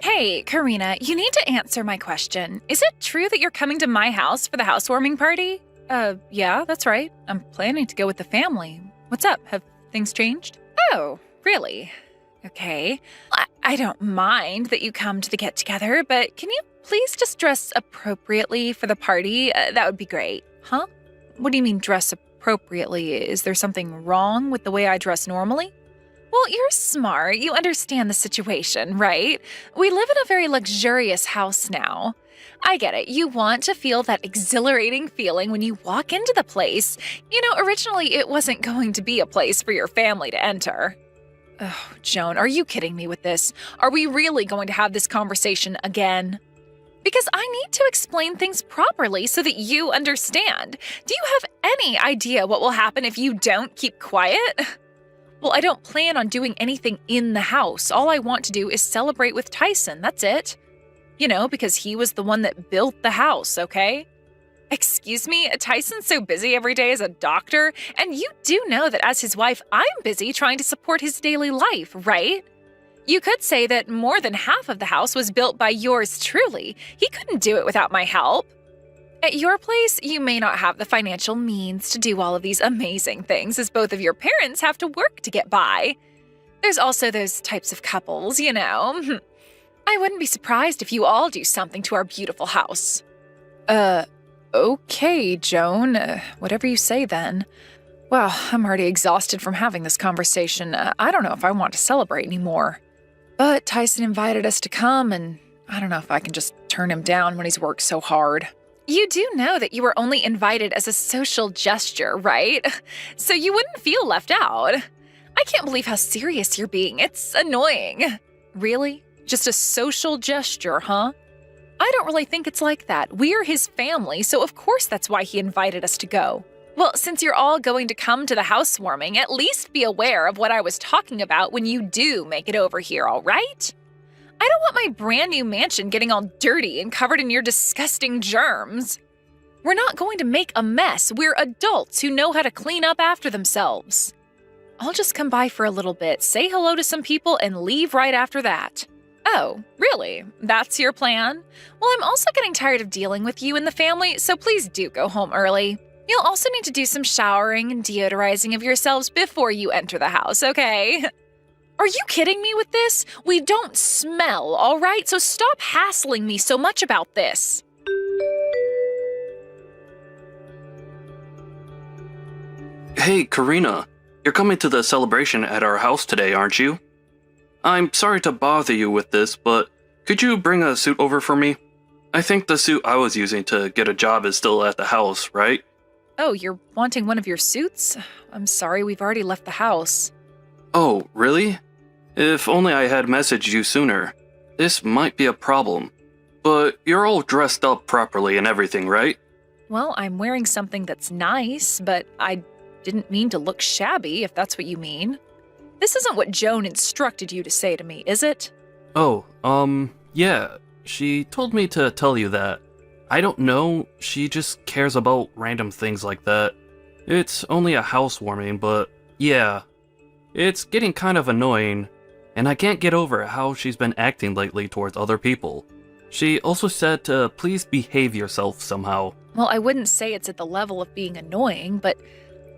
Hey, Karina, you need to answer my question. Is it true that you're coming to my house for the housewarming party? Yeah, that's right. I'm planning to go with the family. What's up? Have things changed? Oh, really? Okay. I don't mind that you come to the get-together, but can you please just dress appropriately for the party? That would be great. Huh? What do you mean dress appropriately? Is there something wrong with the way I dress normally? Well, you're smart. You understand the situation, right? We live in a very luxurious house now. I get it. You want to feel that exhilarating feeling when you walk into the place. You know, originally it wasn't going to be a place for your family to enter. Oh, Joan, are you kidding me with this? Are we really going to have this conversation again? Because I need to explain things properly so that you understand. Do you have any idea what will happen if you don't keep quiet? Well, I don't plan on doing anything in the house. All I want to do is celebrate with Tyson, that's it. You know, because he was the one that built the house, okay? Excuse me, Tyson's so busy every day as a doctor, and you do know that as his wife, I'm busy trying to support his daily life, right? You could say that more than half of the house was built by yours truly. He couldn't do it without my help. At your place, you may not have the financial means to do all of these amazing things, as both of your parents have to work to get by. There's also those types of couples, you know. I wouldn't be surprised if you all do something to our beautiful house. Okay, Joan. Whatever you say then. Well, I'm already exhausted from having this conversation. I don't know if I want to celebrate anymore. But Tyson invited us to come, and I don't know if I can just turn him down when he's worked so hard. You do know that you were only invited as a social gesture, right? So you wouldn't feel left out. I can't believe how serious you're being. It's annoying. Really? Just a social gesture, huh? I don't really think it's like that. We're his family, so of course that's why he invited us to go. Well, since you're all going to come to the housewarming, at least be aware of what I was talking about when you do make it over here, all right? I don't want my brand new mansion getting all dirty and covered in your disgusting germs. We're not going to make a mess. We're adults who know how to clean up after themselves. I'll just come by for a little bit, say hello to some people, and leave right after that. Oh, really? That's your plan? Well, I'm also getting tired of dealing with you and the family, so please do go home early. You'll also need to do some showering and deodorizing of yourselves before you enter the house, okay? Are you kidding me with this? We don't smell, all right? So stop hassling me so much about this. Hey, Karina. You're coming to the celebration at our house today, aren't you? I'm sorry to bother you with this, but could you bring a suit over for me? I think the suit I was using to get a job is still at the house, right? Oh, you're wanting one of your suits? I'm sorry, we've already left the house. Oh, really? If only I had messaged you sooner. This might be a problem. But you're all dressed up properly and everything, right? Well, I'm wearing something that's nice, but I didn't mean to look shabby, if that's what you mean. This isn't what Joan instructed you to say to me, is it? Oh, yeah. She told me to tell you that. I don't know, she just cares about random things like that. It's only a housewarming, but yeah. It's getting kind of annoying, and I can't get over how she's been acting lately towards other people. She also said to please behave yourself somehow. Well, I wouldn't say it's at the level of being annoying, but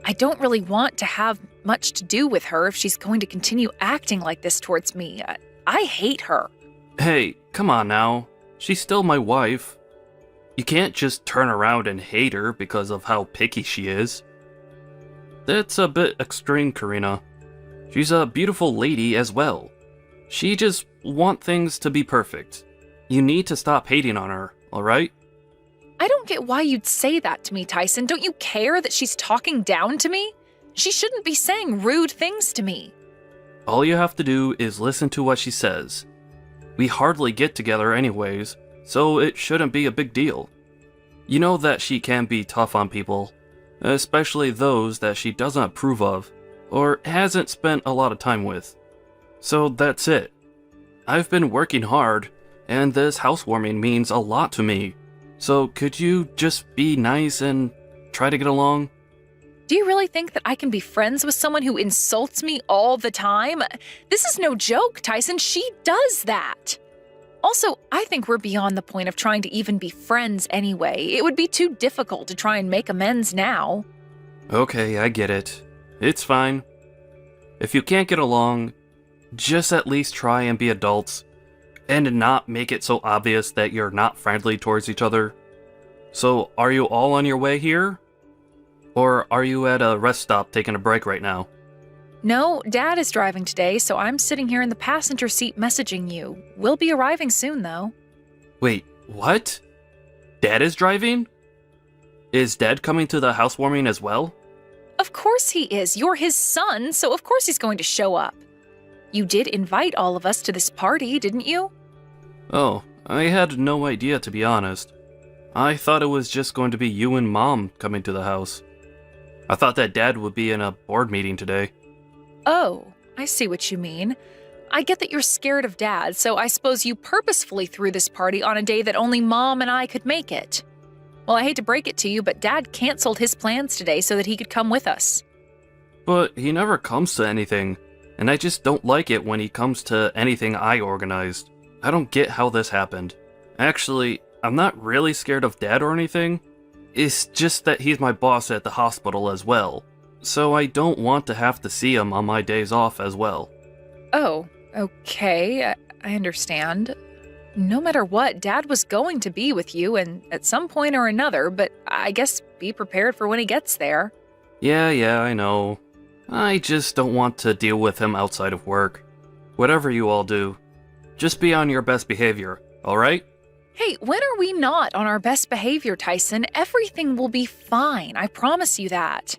I don't really want to have much to do with her if she's going to continue acting like this towards me. I hate her. Hey, come on now. She's still my wife. You can't just turn around and hate her because of how picky she is. That's a bit extreme, Karina. She's a beautiful lady as well. She just wants things to be perfect. You need to stop hating on her, alright? I don't get why you'd say that to me, Tyson. Don't you care that she's talking down to me? She shouldn't be saying rude things to me. All you have to do is listen to what she says. We hardly get together anyways, so it shouldn't be a big deal. You know that she can be tough on people, especially those that she doesn't approve of, or hasn't spent a lot of time with. So that's it. I've been working hard, and this housewarming means a lot to me. So could you just be nice and try to get along? Do you really think that I can be friends with someone who insults me all the time? This is no joke, Tyson. She does that. Also, I think we're beyond the point of trying to even be friends anyway. It would be too difficult to try and make amends now. Okay, I get it. It's fine. If you can't get along, just at least try and be adults, and not make it so obvious that you're not friendly towards each other. So, are you all on your way here? Or are you at a rest stop taking a break right now? No, Dad is driving today, so I'm sitting here in the passenger seat messaging you. We'll be arriving soon, though. Wait, what? Dad is driving? Is Dad coming to the housewarming as well? Of course he is. You're his son, so of course he's going to show up. You did invite all of us to this party, didn't you? Oh, I had no idea, to be honest. I thought it was just going to be you and Mom coming to the house. I thought that Dad would be in a board meeting today. Oh, I see what you mean. I get that you're scared of Dad, so I suppose you purposefully threw this party on a day that only Mom and I could make it. Well, I hate to break it to you, but Dad canceled his plans today so that he could come with us. But he never comes to anything, and I just don't like it when he comes to anything I organized. I don't get how this happened. Actually, I'm not really scared of Dad or anything. It's just that he's my boss at the hospital as well, so I don't want to have to see him on my days off as well. Oh, okay, I understand. No matter what, Dad was going to be with you and at some point or another, but I guess be prepared for when he gets there. Yeah, I know. I just don't want to deal with him outside of work. Whatever you all do, just be on your best behavior, alright? Hey, when are we not on our best behavior, Tyson? Everything will be fine, I promise you that.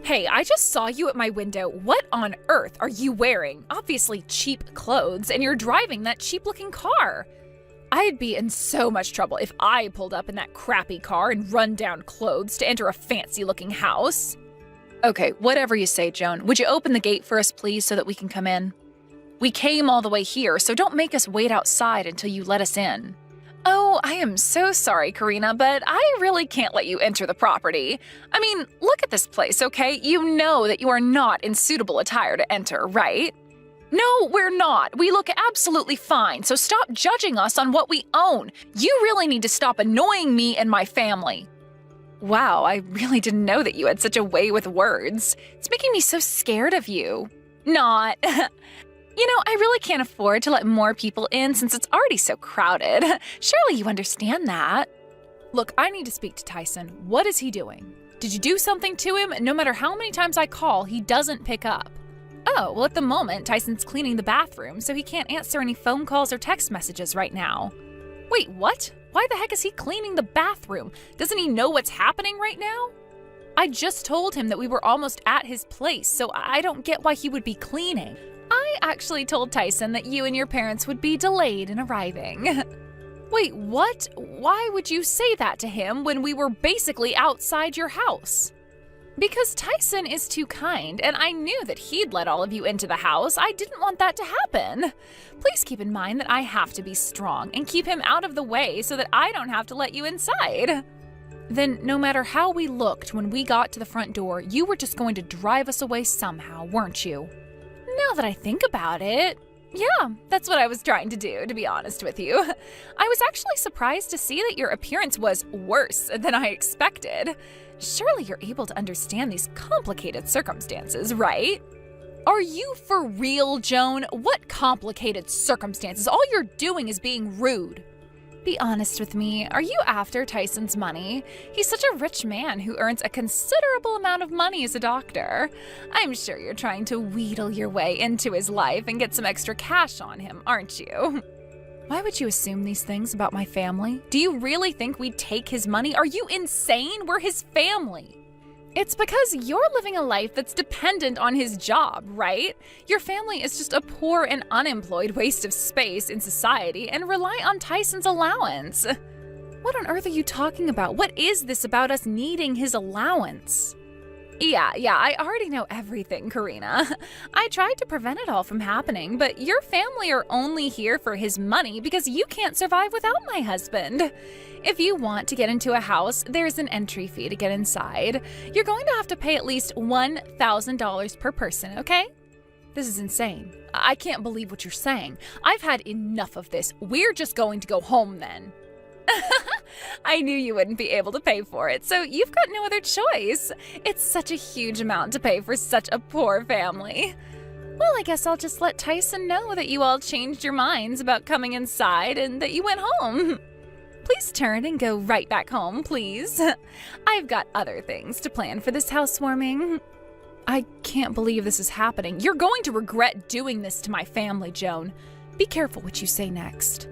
Hey, I just saw you at my window. What on earth are you wearing? Obviously cheap clothes, and you're driving that cheap-looking car. I'd be in so much trouble if I pulled up in that crappy car and run-down clothes to enter a fancy-looking house. Okay, whatever you say, Joan. Would you open the gate for us, please, so that we can come in? We came all the way here, so don't make us wait outside until you let us in. Oh, I am so sorry, Karina, but I really can't let you enter the property. I mean, look at this place, okay? You know that you are not in suitable attire to enter, right? No, we're not. We look absolutely fine, so stop judging us on what we own. You really need to stop annoying me and my family. Wow, I really didn't know that you had such a way with words. It's making me so scared of you. Not. You know, I really can't afford to let more people in since it's already so crowded. Surely you understand that. Look, I need to speak to Tyson. What is he doing? Did you do something to him? No matter how many times I call, he doesn't pick up. Oh, well, at the moment, Tyson's cleaning the bathroom, so he can't answer any phone calls or text messages right now. Wait, what? Why the heck is he cleaning the bathroom? Doesn't he know what's happening right now? I just told him that we were almost at his place, so I don't get why he would be cleaning. I actually told Tyson that you and your parents would be delayed in arriving. Wait, what? Why would you say that to him when we were basically outside your house? Because Tyson is too kind, and I knew that he'd let all of you into the house. I didn't want that to happen. Please keep in mind that I have to be strong and keep him out of the way so that I don't have to let you inside. Then, no matter how we looked when we got to the front door, you were just going to drive us away somehow, weren't you? Now that I think about it, yeah, that's what I was trying to do, to be honest with you. I was actually surprised to see that your appearance was worse than I expected. Surely you're able to understand these complicated circumstances, right? Are you for real, Joan? What complicated circumstances? All you're doing is being rude. Be honest with me, are you after Tyson's money? He's such a rich man who earns a considerable amount of money as a doctor. I'm sure you're trying to wheedle your way into his life and get some extra cash on him, aren't you? Why would you assume these things about my family? Do you really think we'd take his money? Are you insane? We're his family. It's because you're living a life that's dependent on his job, right? Your family is just a poor and unemployed waste of space in society and rely on Tyson's allowance. What on earth are you talking about? What is this about us needing his allowance? Yeah, I already know everything, Karina. I tried to prevent it all from happening, but your family are only here for his money because you can't survive without my husband. If you want to get into a house, there's an entry fee to get inside. You're going to have to pay at least $1,000 per person, okay? This is insane. I can't believe what you're saying. I've had enough of this. We're just going to go home then. I knew you wouldn't be able to pay for it, so you've got no other choice. It's such a huge amount to pay for such a poor family. Well, I guess I'll just let Tyson know that you all changed your minds about coming inside and that you went home. Please turn and go right back home, please. I've got other things to plan for this housewarming. I can't believe this is happening. You're going to regret doing this to my family, Joan. Be careful what you say next.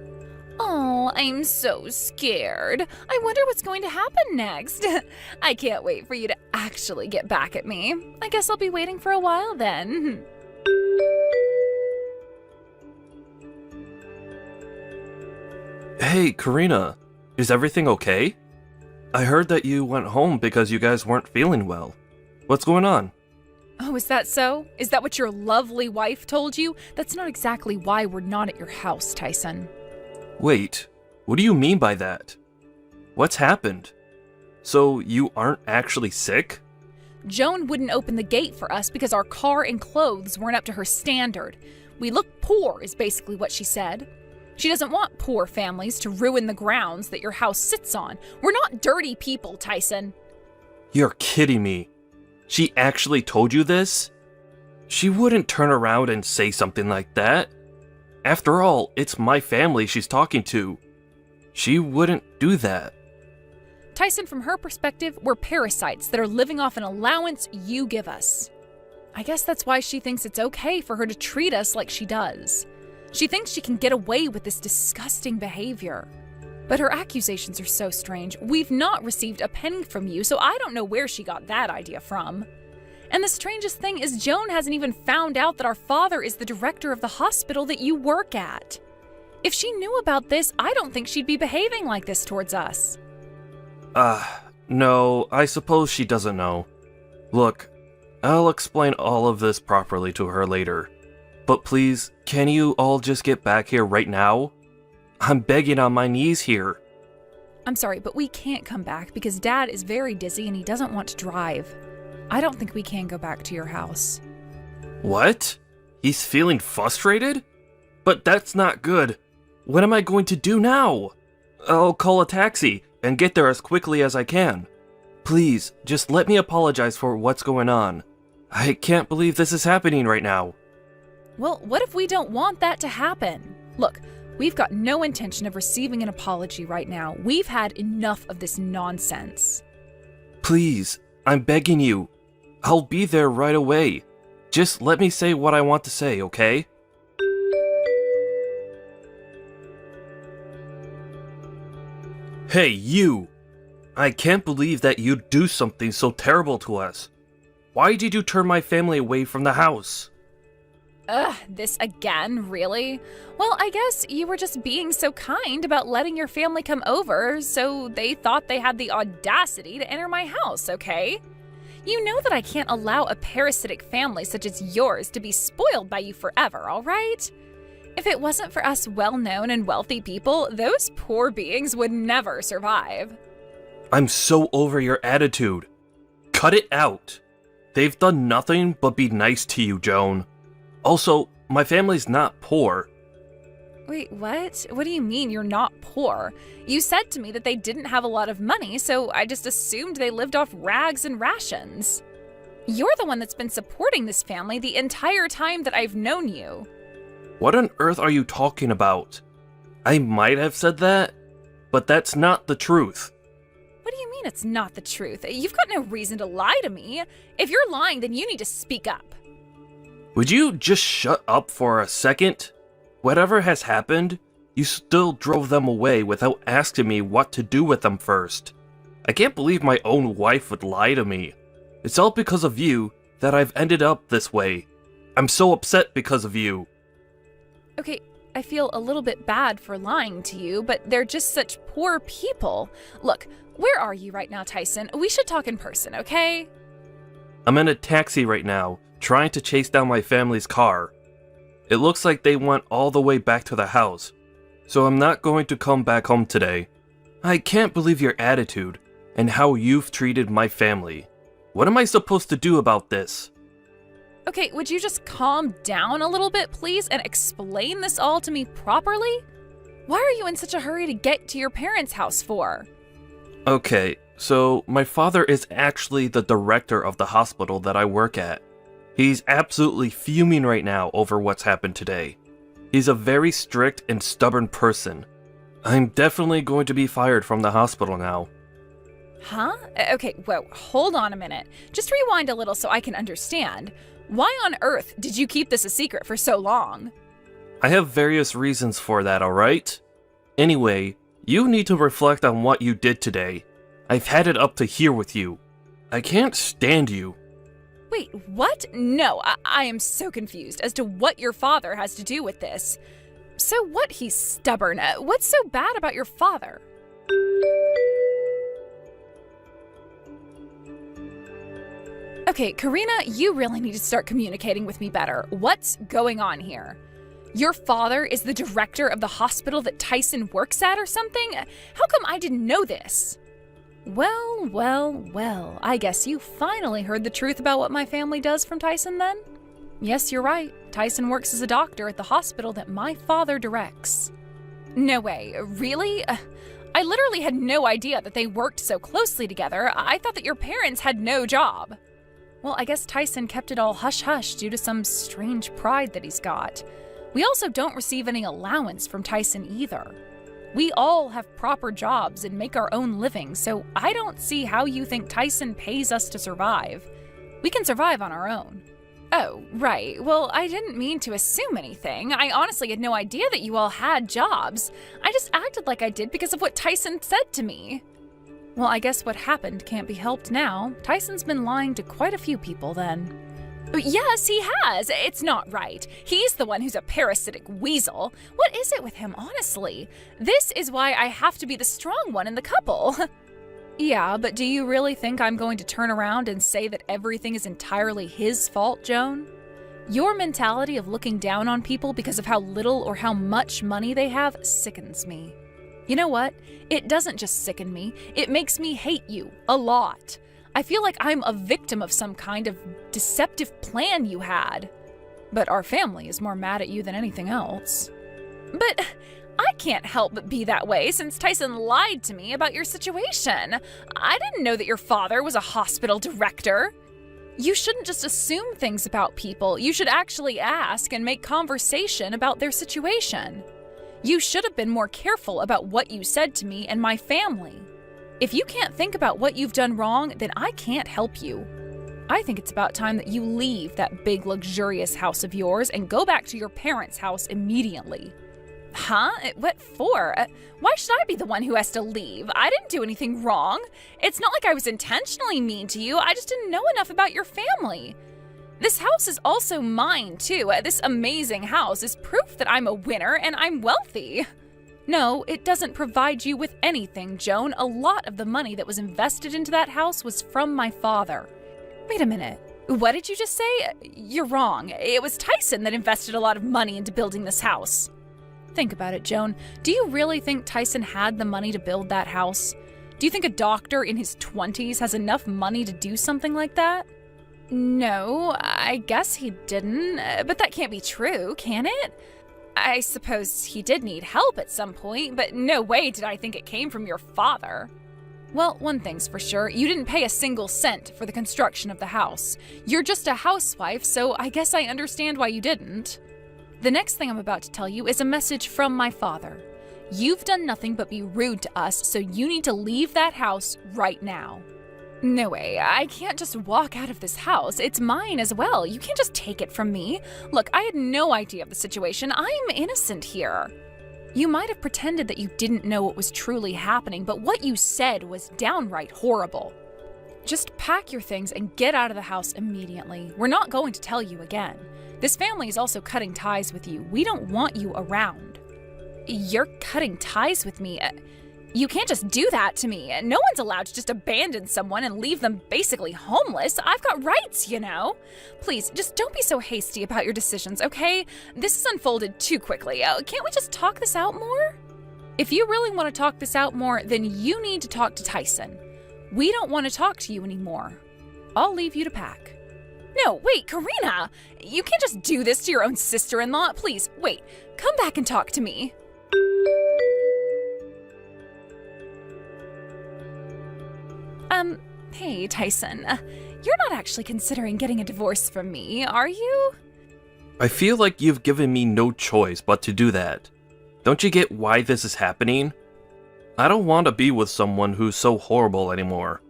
Oh, I'm so scared. I wonder what's going to happen next. I can't wait for you to actually get back at me. I guess I'll be waiting for a while then. Hey, Karina, is everything okay? I heard that you went home because you guys weren't feeling well. What's going on? Oh, is that so? Is that what your lovely wife told you? That's not exactly why we're not at your house, Tyson. Wait, what do you mean by that? What's happened? So you aren't actually sick? Joan wouldn't open the gate for us because our car and clothes weren't up to her standard. We look poor, is basically what she said. She doesn't want poor families to ruin the grounds that your house sits on. We're not dirty people, Tyson. You're kidding me. She actually told you this? She wouldn't turn around and say something like that. After all, it's my family she's talking to. She wouldn't do that. Tyson, from her perspective, we're parasites that are living off an allowance you give us. I guess that's why she thinks it's okay for her to treat us like she does. She thinks she can get away with this disgusting behavior. But her accusations are so strange. We've not received a penny from you, so I don't know where she got that idea from. And the strangest thing is Joan hasn't even found out that our father is the director of the hospital that you work at. If she knew about this, I don't think she'd be behaving like this towards us. No, I suppose she doesn't know. Look, I'll explain all of this properly to her later. But please, can you all just get back here right now? I'm begging on my knees here. I'm sorry, but we can't come back because Dad is very dizzy and he doesn't want to drive. I don't think we can go back to your house. What? He's feeling frustrated? But that's not good. What am I going to do now? I'll call a taxi and get there as quickly as I can. Please, just let me apologize for what's going on. I can't believe this is happening right now. Well, what if we don't want that to happen? Look, we've got no intention of receiving an apology right now. We've had enough of this nonsense. Please, I'm begging you. I'll be there right away. Just let me say what I want to say, okay? Hey, you! I can't believe that you'd do something so terrible to us. Why did you turn my family away from the house? Ugh, this again, really? Well, I guess you were just being so kind about letting your family come over, so they thought they had the audacity to enter my house, okay? You know that I can't allow a parasitic family such as yours to be spoiled by you forever, all right? If it wasn't for us well-known and wealthy people, those poor beings would never survive. I'm so over your attitude. Cut it out. They've done nothing but be nice to you, Joan. Also, my family's not poor. Wait, what? What do you mean you're not poor? You said to me that they didn't have a lot of money, so I just assumed they lived off rags and rations. You're the one that's been supporting this family the entire time that I've known you. What on earth are you talking about? I might have said that, but that's not the truth. What do you mean it's not the truth? You've got no reason to lie to me. If you're lying, then you need to speak up. Would you just shut up for a second? Whatever has happened, you still drove them away without asking me what to do with them first. I can't believe my own wife would lie to me. It's all because of you that I've ended up this way. I'm so upset because of you. Okay, I feel a little bit bad for lying to you, but they're just such poor people. Look, where are you right now, Tyson? We should talk in person, okay? I'm in a taxi right now, trying to chase down my family's car. It looks like they went all the way back to the house, so I'm not going to come back home today. I can't believe your attitude and how you've treated my family. What am I supposed to do about this? Okay, would you just calm down a little bit, please, and explain this all to me properly? Why are you in such a hurry to get to your parents' house for? Okay, so my father is actually the director of the hospital that I work at. He's absolutely fuming right now over what's happened today. He's a very strict and stubborn person. I'm definitely going to be fired from the hospital now. Huh? Okay, whoa, hold on a minute. Just rewind a little so I can understand. Why on earth did you keep this a secret for so long? I have various reasons for that, alright? Anyway, you need to reflect on what you did today. I've had it up to here with you. I can't stand you. Wait, what? No, I am so confused as to what your father has to do with this. So what, he's stubborn? What's so bad about your father? Okay, Karina, you really need to start communicating with me better. What's going on here? Your father is the director of the hospital that Tyson works at or something? How come I didn't know this? Well, I guess you finally heard the truth about what my family does from Tyson then? Yes, you're right. Tyson works as a doctor at the hospital that my father directs. No way, really? I literally had no idea that they worked so closely together. I thought that your parents had no job. Well, I guess Tyson kept it all hush-hush due to some strange pride that he's got. We also don't receive any allowance from Tyson either. We all have proper jobs and make our own living, so I don't see how you think Tyson pays us to survive. We can survive on our own. Oh, right. Well, I didn't mean to assume anything. I honestly had no idea that you all had jobs. I just acted like I did because of what Tyson said to me. Well, I guess what happened can't be helped now. Tyson's been lying to quite a few people then. Yes, he has. It's not right. He's the one who's a parasitic weasel. What is it with him, honestly? This is why I have to be the strong one in the couple. Yeah, but do you really think I'm going to turn around and say that everything is entirely his fault, Joan? Your mentality of looking down on people because of how little or how much money they have sickens me. You know what? It doesn't just sicken me. It makes me hate you a lot. I feel like I'm a victim of some kind of deceptive plan you had. But our family is more mad at you than anything else. But I can't help but be that way since Tyson lied to me about your situation. I didn't know that your father was a hospital director. You shouldn't just assume things about people. You should actually ask and make conversation about their situation. You should have been more careful about what you said to me and my family. If you can't think about what you've done wrong, then I can't help you. I think it's about time that you leave that big, luxurious house of yours and go back to your parents' house immediately. Huh? What for? Why should I be the one who has to leave? I didn't do anything wrong. It's not like I was intentionally mean to you. I just didn't know enough about your family. This house is also mine, too. This amazing house is proof that I'm a winner and I'm wealthy. No, it doesn't provide you with anything, Joan. A lot of the money that was invested into that house was from my father. Wait a minute. What did you just say? You're wrong. It was Tyson that invested a lot of money into building this house. Think about it, Joan. Do you really think Tyson had the money to build that house? Do you think a doctor in his 20s has enough money to do something like that? No, I guess he didn't. But that can't be true, can it? I suppose he did need help at some point, but no way did I think it came from your father. Well, one thing's for sure, you didn't pay a single cent for the construction of the house. You're just a housewife, so I guess I understand why you didn't. The next thing I'm about to tell you is a message from my father. You've done nothing but be rude to us, so you need to leave that house right now. No way, I can't just walk out of this house. It's mine as well. You can't just take it from me. Look, I had no idea of the situation. I'm innocent here. You might have pretended that you didn't know what was truly happening, but what you said was downright horrible. Just pack your things and get out of the house immediately. We're not going to tell you again. This family is also cutting ties with you. We don't want you around. You're cutting ties with me? You can't just do that to me. No one's allowed to just abandon someone and leave them basically homeless. I've got rights, you know. Please, just don't be so hasty about your decisions, okay? This has unfolded too quickly. Can't we just talk this out more? If you really want to talk this out more, then you need to talk to Tyson. We don't want to talk to you anymore. I'll leave you to pack. No, wait, Karina! You can't just do this to your own sister-in-law. Please, wait. Come back and talk to me. Hey, Tyson. You're not actually considering getting a divorce from me, are you? I feel like you've given me no choice but to do that. Don't you get why this is happening? I don't want to be with someone who's so horrible anymore.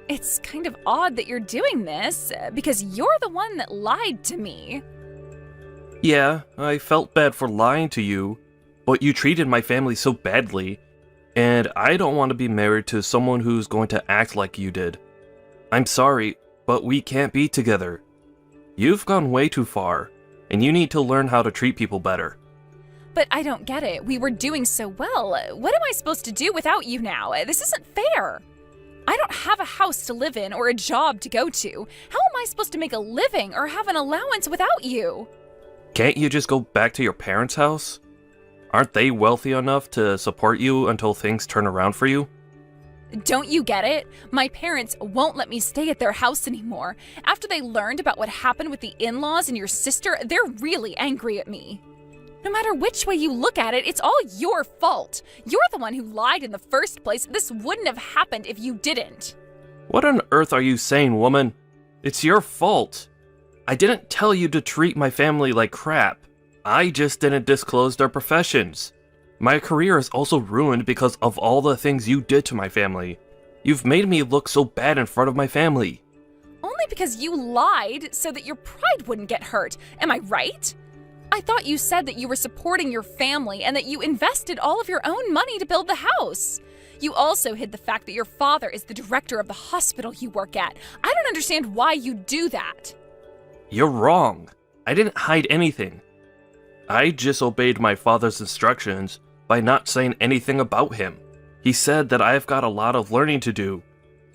It's kind of odd that you're doing this, because you're the one that lied to me. Yeah, I felt bad for lying to you, but you treated my family so badly, and I don't want to be married to someone who's going to act like you did. I'm sorry, but we can't be together. You've gone way too far, and you need to learn how to treat people better. But I don't get it. We were doing so well. What am I supposed to do without you now? This isn't fair. I don't have a house to live in or a job to go to. How am I supposed to make a living or have an allowance without you? Can't you just go back to your parents' house? Aren't they wealthy enough to support you until things turn around for you? Don't you get it? My parents won't let me stay at their house anymore. After they learned about what happened with the in-laws and your sister, they're really angry at me. No matter which way you look at it, it's all your fault. You're the one who lied in the first place. This wouldn't have happened if you didn't. What on earth are you saying, woman? It's your fault. I didn't tell you to treat my family like crap. I just didn't disclose their professions. My career is also ruined because of all the things you did to my family. You've made me look so bad in front of my family. Only because you lied so that your pride wouldn't get hurt. Am I right? I thought you said that you were supporting your family and that you invested all of your own money to build the house. You also hid the fact that your father is the director of the hospital you work at. I don't understand why you do that. You're wrong. I didn't hide anything. I just obeyed my father's instructions by not saying anything about him. He said that I've got a lot of learning to do,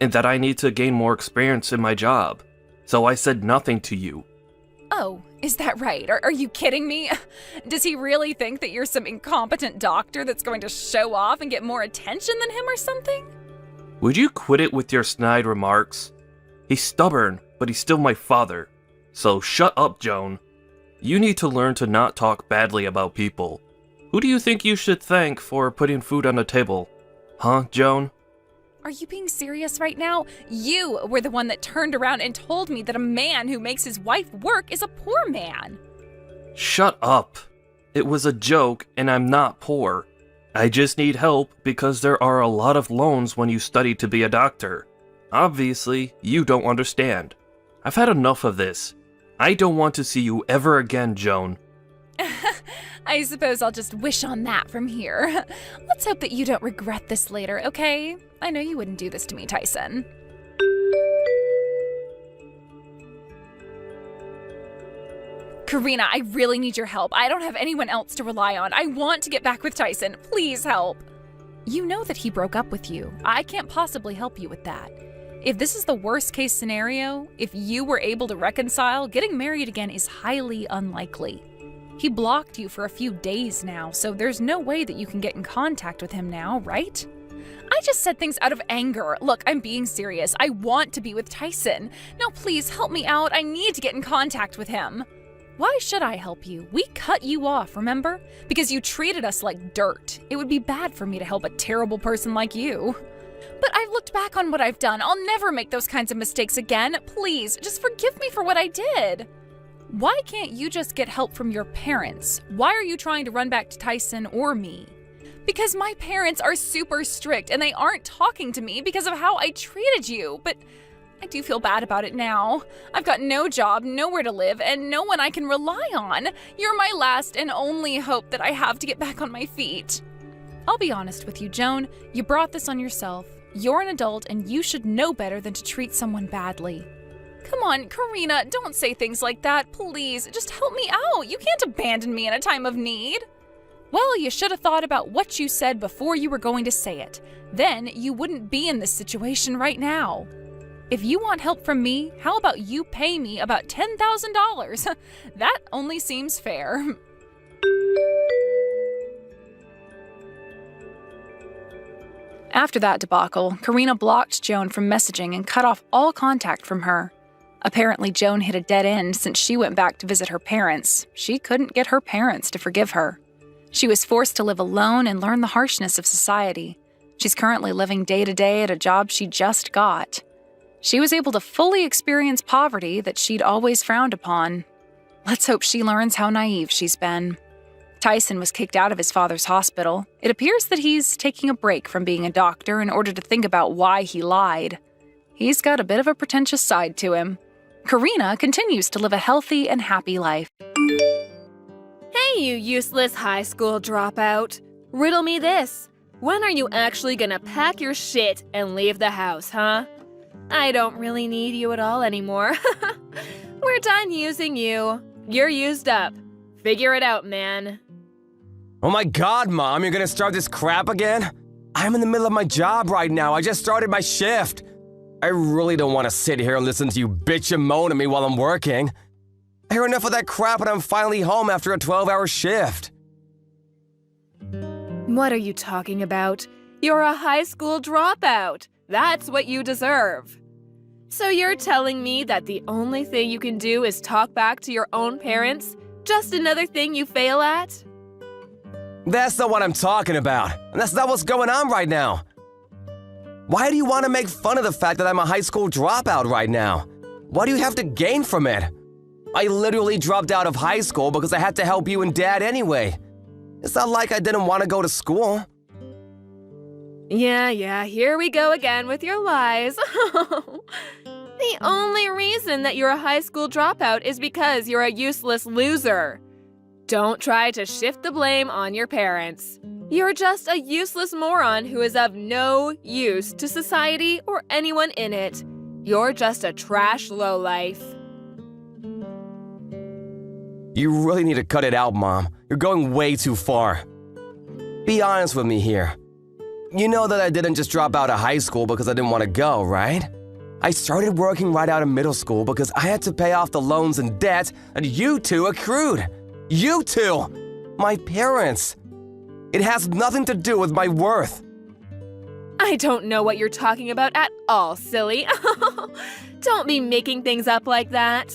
and that I need to gain more experience in my job. So I said nothing to you. Oh, is that right? Are you kidding me? Does he really think that you're some incompetent doctor that's going to show off and get more attention than him or something? Would you quit it with your snide remarks? He's stubborn, but he's still my father. So shut up, Joan. You need to learn to not talk badly about people. Who do you think you should thank for putting food on the table? Huh, Joan? Are you being serious right now? You were the one that turned around and told me that a man who makes his wife work is a poor man. Shut up. It was a joke, and I'm not poor. I just need help because there are a lot of loans when you study to be a doctor. Obviously, you don't understand. I've had enough of this. I don't want to see you ever again, Joan. I suppose I'll just wish on that from here. Let's hope that you don't regret this later, okay? I know you wouldn't do this to me, Tyson. Karina, I really need your help. I don't have anyone else to rely on. I want to get back with Tyson. Please help. You know that he broke up with you. I can't possibly help you with that. If this is the worst case scenario, if you were able to reconcile, getting married again is highly unlikely. He blocked you for a few days now, so there's no way that you can get in contact with him now, right? I just said things out of anger. Look, I'm being serious. I want to be with Tyson. Now please help me out. I need to get in contact with him. Why should I help you? We cut you off, remember? Because you treated us like dirt. It would be bad for me to help a terrible person like you. But I've looked back on what I've done. I'll never make those kinds of mistakes again. Please, just forgive me for what I did. Why can't you just get help from your parents? Why are you trying to run back to Tyson or me? Because my parents are super strict and they aren't talking to me because of how I treated you. But I do feel bad about it now. I've got no job, nowhere to live, and no one I can rely on. You're my last and only hope that I have to get back on my feet. I'll be honest with you, Joan. You brought this on yourself. You're an adult and you should know better than to treat someone badly. Come on, Karina, don't say things like that, please. Just help me out. You can't abandon me in a time of need. Well, you should have thought about what you said before you were going to say it. Then you wouldn't be in this situation right now. If you want help from me, how about you pay me about $10,000? That only seems fair. After that debacle, Karina blocked Joan from messaging and cut off all contact from her. Apparently, Joan hit a dead end since she went back to visit her parents. She couldn't get her parents to forgive her. She was forced to live alone and learn the harshness of society. She's currently living day to day at a job she just got. She was able to fully experience poverty that she'd always frowned upon. Let's hope she learns how naive she's been. Tyson was kicked out of his father's hospital. It appears that he's taking a break from being a doctor in order to think about why he lied. He's got a bit of a pretentious side to him. Karina continues to live a healthy and happy life. Hey, you useless high school dropout. Riddle me this. When are you actually gonna pack your shit and leave the house, huh? I don't really need you at all anymore. We're done using you. You're used up. Figure it out, man. Oh my god, Mom, you're gonna start this crap again? I'm in the middle of my job right now. I just started my shift. I really don't want to sit here and listen to you bitch and moan at me while I'm working. I hear enough of that crap and I'm finally home after a 12-hour shift. What are you talking about? You're a high school dropout. That's what you deserve. So you're telling me that the only thing you can do is talk back to your own parents? Just another thing you fail at? That's not what I'm talking about. And that's not what's going on right now. Why do you want to make fun of the fact that I'm a high school dropout right now? What do you have to gain from it? I literally dropped out of high school because I had to help you and Dad anyway. It's not like I didn't want to go to school. Yeah, here we go again with your lies. The only reason that you're a high school dropout is because you're a useless loser. Don't try to shift the blame on your parents. You're just a useless moron who is of no use to society or anyone in it. You're just a trash lowlife. You really need to cut it out, Mom. You're going way too far. Be honest with me here. You know that I didn't just drop out of high school because I didn't want to go, right? I started working right out of middle school because I had to pay off the loans and debts that you two accrued. You two! My parents. It has nothing to do with my worth. I don't know what you're talking about at all, silly. Don't be making things up like that.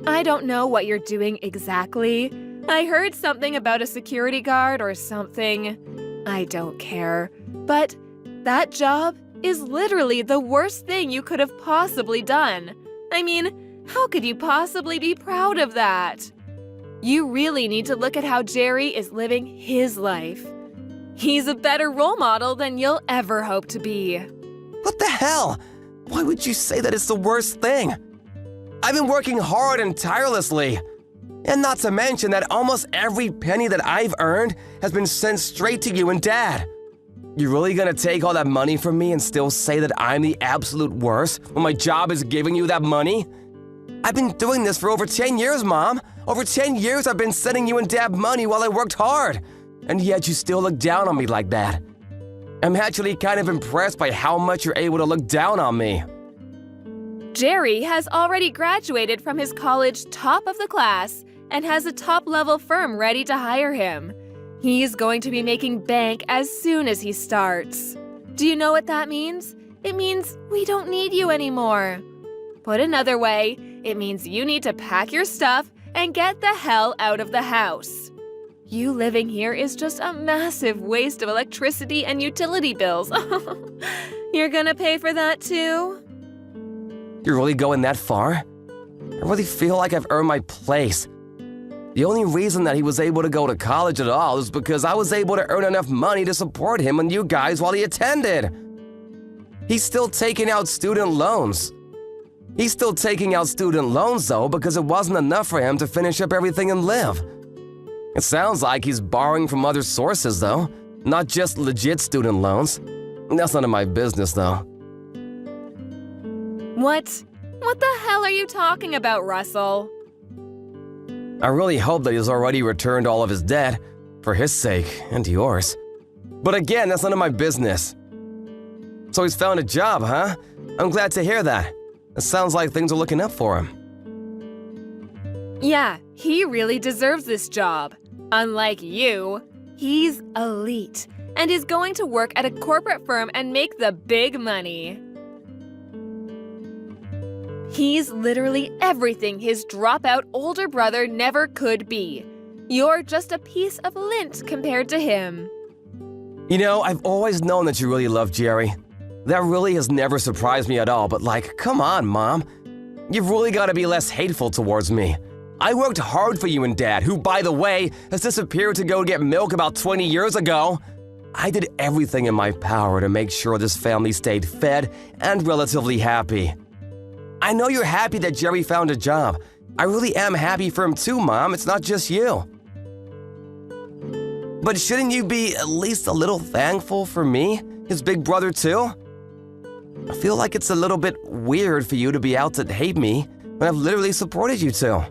I don't know what you're doing exactly. I heard something about a security guard or something. I don't care. But that job is literally the worst thing you could have possibly done. I mean, how could you possibly be proud of that? You really need to look at how Jerry is living his life. He's a better role model than you'll ever hope to be. What the hell? Why would you say that it's the worst thing? I've been working hard and tirelessly. And not to mention that almost every penny that I've earned has been sent straight to you and Dad. You really gonna take all that money from me and still say that I'm the absolute worst when my job is giving you that money? I've been doing this for over 10 years, Mom. Over 10 years I've been sending you and Dad money while I worked hard. And yet you still look down on me like that. I'm actually kind of impressed by how much you're able to look down on me. Jerry has already graduated from his college top of the class and has a top-level firm ready to hire him. He's going to be making bank as soon as he starts. Do you know what that means? It means we don't need you anymore. Put another way, it means you need to pack your stuff and get the hell out of the house. You living here is just a massive waste of electricity and utility bills. You're gonna pay for that too? You're really going that far? I really feel like I've earned my place. The only reason that he was able to go to college at all is because I was able to earn enough money to support him and you guys while he attended. He's still taking out student loans. He's still taking out student loans, though, because it wasn't enough for him to finish up everything and live. It sounds like he's borrowing from other sources, though, not just legit student loans. That's none of my business, though. What the hell are you talking about, Russell? I really hope that he's already returned all of his debt, for his sake and yours. But again, that's none of my business. So he's found a job, huh? I'm glad to hear that. It sounds like things are looking up for him. Yeah, he really deserves this job. Unlike you, he's elite and is going to work at a corporate firm and make the big money. He's literally everything his dropout older brother never could be. You're just a piece of lint compared to him. You know, I've always known that you really love Jerry. That really has never surprised me at all, but come on, Mom. You've really got to be less hateful towards me. I worked hard for you and Dad, who, by the way, has disappeared to go get milk about 20 years ago. I did everything in my power to make sure this family stayed fed and relatively happy. I know you're happy that Jerry found a job. I really am happy for him too, Mom. It's not just you. But shouldn't you be at least a little thankful for me, his big brother too? I feel like it's a little bit weird for you to be out to hate me when I've literally supported you two.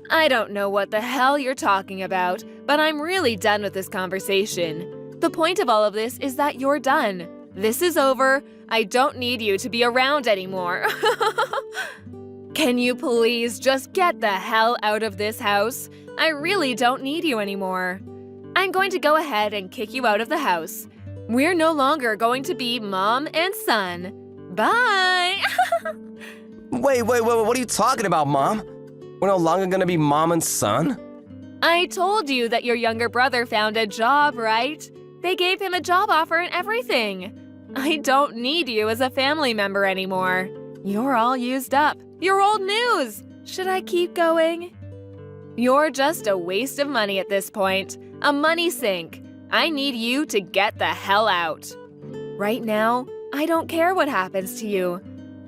I don't know what the hell you're talking about, but I'm really done with this conversation. The point of all of this is that you're done. This is over. I don't need you to be around anymore. Can you please just get the hell out of this house? I really don't need you anymore. I'm going to go ahead and kick you out of the house. We're no longer going to be mom and son. Bye! Wait, what are you talking about, Mom? We're no longer gonna be mom and son? I told you that your younger brother found a job, right? They gave him a job offer and everything. I don't need you as a family member anymore. You're all used up. You're old news. Should I keep going? You're just a waste of money at this point. A money sink. I need you to get the hell out. Right now, I don't care what happens to you.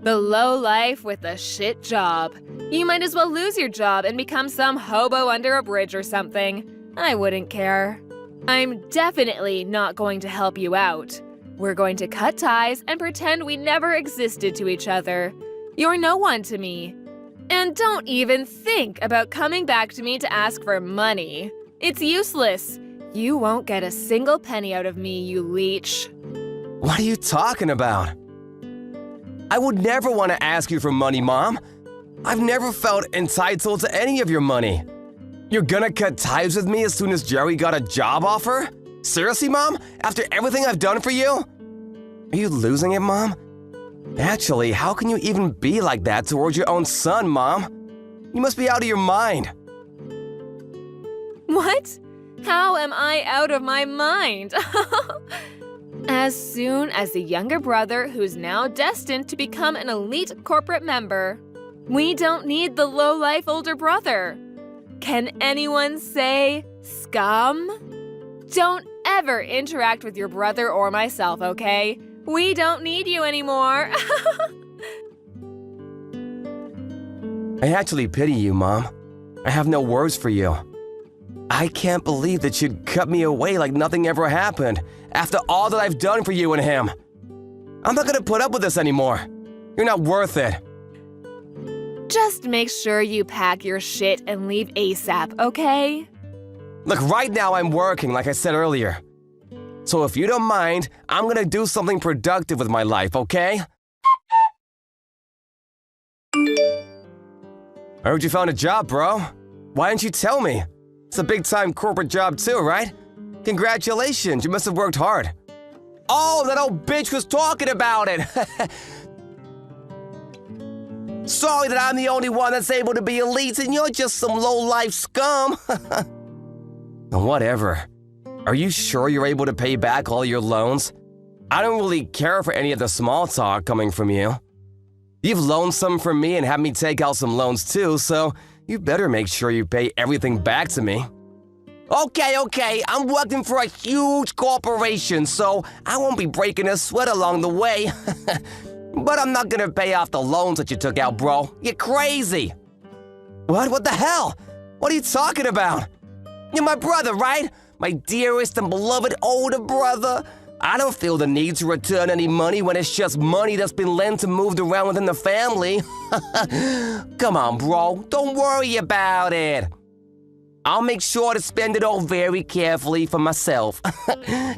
The low life with a shit job. You might as well lose your job and become some hobo under a bridge or something. I wouldn't care. I'm definitely not going to help you out. We're going to cut ties and pretend we never existed to each other. You're no one to me. And don't even think about coming back to me to ask for money. It's useless. You won't get a single penny out of me, you leech. What are you talking about? I would never want to ask you for money, Mom. I've never felt entitled to any of your money. You're gonna cut ties with me as soon as Jerry got a job offer? Seriously, Mom? After everything I've done for you? Are you losing it, Mom? Actually, how can you even be like that towards your own son, Mom? You must be out of your mind. What? How am I out of my mind? As soon as the younger brother who's now destined to become an elite corporate member. We don't need the low-life older brother. Can anyone say scum? Don't ever interact with your brother or myself, okay? We don't need you anymore. I actually pity you, Mom. I have no words for you. I can't believe that you'd cut me away like nothing ever happened after all that I've done for you and him. I'm not gonna put up with this anymore. You're not worth it. Just make sure you pack your shit and leave ASAP, okay? Look, right now I'm working, like I said earlier. So if you don't mind, I'm gonna do something productive with my life, okay? I heard you found a job, bro. Why didn't you tell me? It's a big-time corporate job too, right? Congratulations, you must have worked hard. Oh, that old bitch was talking about it. Sorry that I'm the only one that's able to be elite and you're just some low-life scum. Whatever. Are you sure you're able to pay back all your loans? I don't really care for any of the small talk coming from you. You've loaned some from me and had me take out some loans too, so you better make sure you pay everything back to me. Okay, I'm working for a huge corporation, so I won't be breaking a sweat along the way. But I'm not gonna pay off the loans that you took out, bro. You're crazy. What the hell? What are you talking about? You're my brother, right? My dearest and beloved older brother. I don't feel the need to return any money when it's just money that's been lent and moved around within the family. Come on, bro. Don't worry about it. I'll make sure to spend it all very carefully for myself.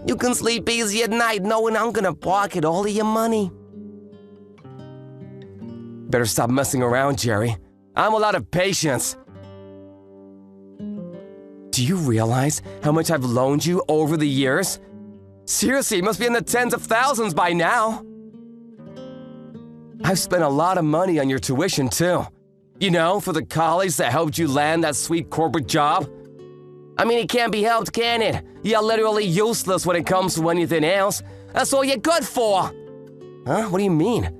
You can sleep easy at night knowing I'm gonna pocket all of your money. Better stop messing around, Jerry. I'm all out of patience. Do you realize how much I've loaned you over the years? Seriously, it must be in the tens of thousands by now. I've spent a lot of money on your tuition, too. You know, for the college that helped you land that sweet corporate job. I mean, it can't be helped, can it? You're literally useless when it comes to anything else. That's all you're good for. Huh? What do you mean?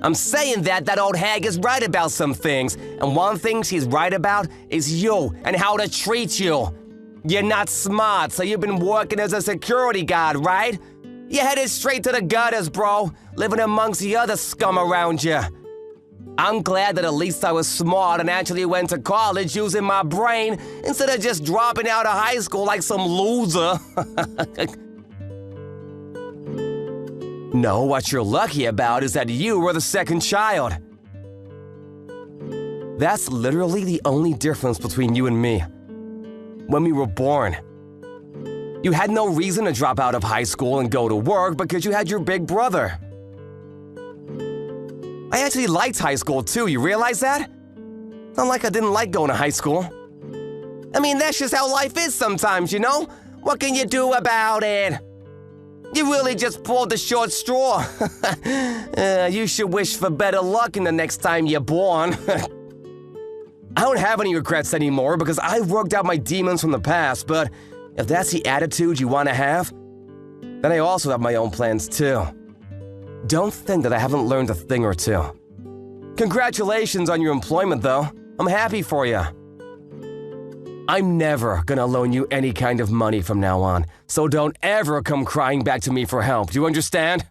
I'm saying that old hag is right about some things, and one thing she's right about is you and how to treat you. You're not smart, so you've been working as a security guard, right? You're headed straight to the gutters, bro, living amongst the other scum around you. I'm glad that at least I was smart and actually went to college using my brain instead of just dropping out of high school like some loser. No, what you're lucky about is that you were the second child. That's literally the only difference between you and me. When we were born, you had no reason to drop out of high school and go to work because you had your big brother. I actually liked high school too, you realize that? Not like I didn't like going to high school. I mean, that's just how life is sometimes, you know? What can you do about it? You really just pulled the short straw. You should wish for better luck in the next time you're born. I don't have any regrets anymore because I've worked out my demons from the past, but if that's the attitude you want to have, then I also have my own plans too. Don't think that I haven't learned a thing or two. Congratulations on your employment, though. I'm happy for you. I'm never gonna loan you any kind of money from now on, so don't ever come crying back to me for help. Do you understand?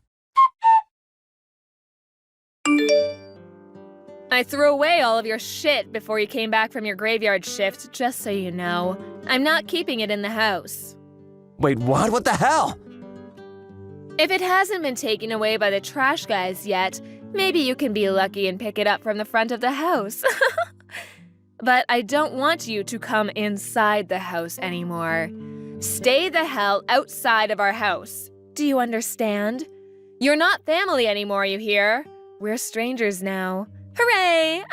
I threw away all of your shit before you came back from your graveyard shift, just so you know. I'm not keeping it in the house. Wait, what? What the hell? If it hasn't been taken away by the trash guys yet, maybe you can be lucky and pick it up from the front of the house. But I don't want you to come inside the house anymore. Stay the hell outside of our house. Do you understand? You're not family anymore, you hear? We're strangers now. Hooray!